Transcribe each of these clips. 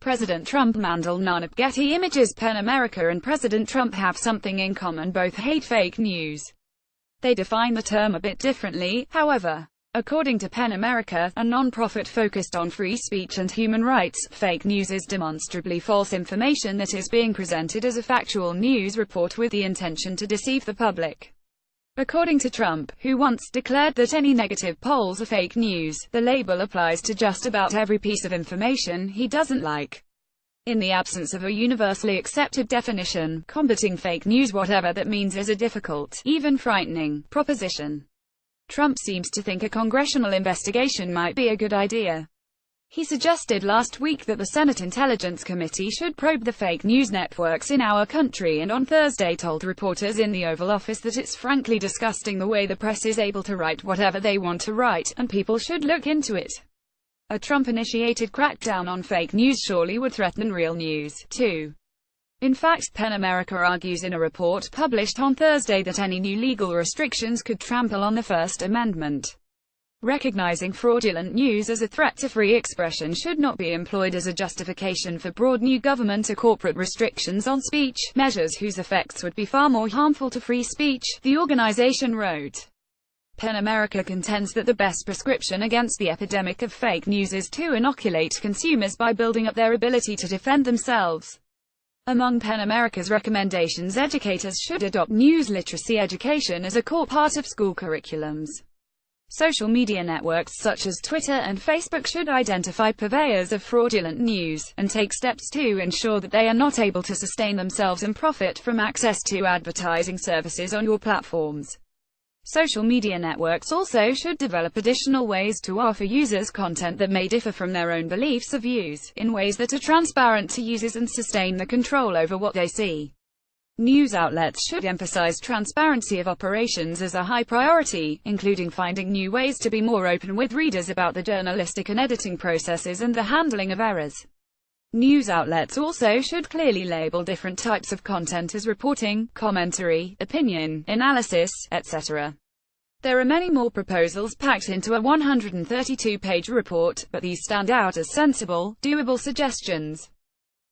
President Trump handle none of Getty Images. PEN America and President Trump have something in common: both hate fake news. They define the term a bit differently, however. According to PEN America, a non-profit focused on free speech and human rights, fake news is demonstrably false information that is being presented as a factual news report with the intention to deceive the public. According to Trump, who once declared that any negative polls are fake news, the label applies to just about every piece of information he doesn't like. In the absence of a universally accepted definition, combating fake news, whatever that means, is a difficult, even frightening, proposition. Trump seems to think a congressional investigation might be a good idea. He suggested last week that the Senate Intelligence Committee should probe the fake news networks in our country, and on Thursday told reporters in the Oval Office that it's frankly disgusting the way the press is able to write whatever they want to write, and people should look into it. A Trump-initiated crackdown on fake news surely would threaten real news, too. In fact, PEN America argues in a report published on Thursday that any new legal restrictions could trample on the First Amendment. Recognizing fraudulent news as a threat to free expression should not be employed as a justification for broad new government or corporate restrictions on speech, measures whose effects would be far more harmful to free speech, the organization wrote. PEN America contends that the best prescription against the epidemic of fake news is to inoculate consumers by building up their ability to defend themselves. Among PEN America's recommendations, educators should adopt news literacy education as a core part of school curriculums. Social media networks such as Twitter and Facebook should identify purveyors of fraudulent news, and take steps to ensure that they are not able to sustain themselves and profit from access to advertising services on your platforms. Social media networks also should develop additional ways to offer users content that may differ from their own beliefs or views, in ways that are transparent to users and sustain the control over what they see. News outlets should emphasize transparency of operations as a high priority, including finding new ways to be more open with readers about the journalistic and editing processes and the handling of errors. News outlets also should clearly label different types of content as reporting, commentary, opinion, analysis, etc. There are many more proposals packed into a 132-page report, but these stand out as sensible, doable suggestions.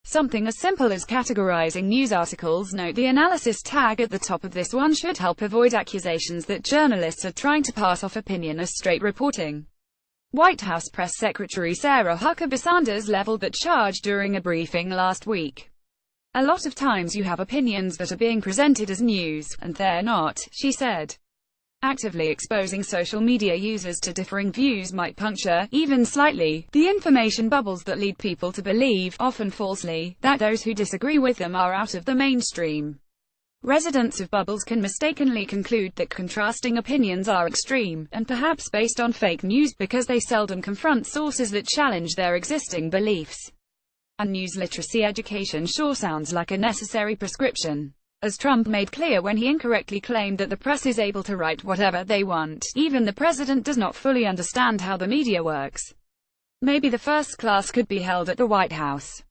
Something as simple as categorizing news articles. Note the analysis tag at the top of this one should help avoid accusations that journalists are trying to pass off opinion as straight reporting. White House Press Secretary Sarah Huckabee Sanders leveled that charge during a briefing last week. "A lot of times you have opinions that are being presented as news, and they're not," she said. Actively exposing social media users to differing views might puncture, even slightly, the information bubbles that lead people to believe, often falsely, that those who disagree with them are out of the mainstream. Residents of bubbles can mistakenly conclude that contrasting opinions are extreme, and perhaps based on fake news, because they seldom confront sources that challenge their existing beliefs. And news literacy education sure sounds like a necessary prescription. As Trump made clear when he incorrectly claimed that the press is able to write whatever they want, even the president does not fully understand how the media works. Maybe the first class could be held at the White House.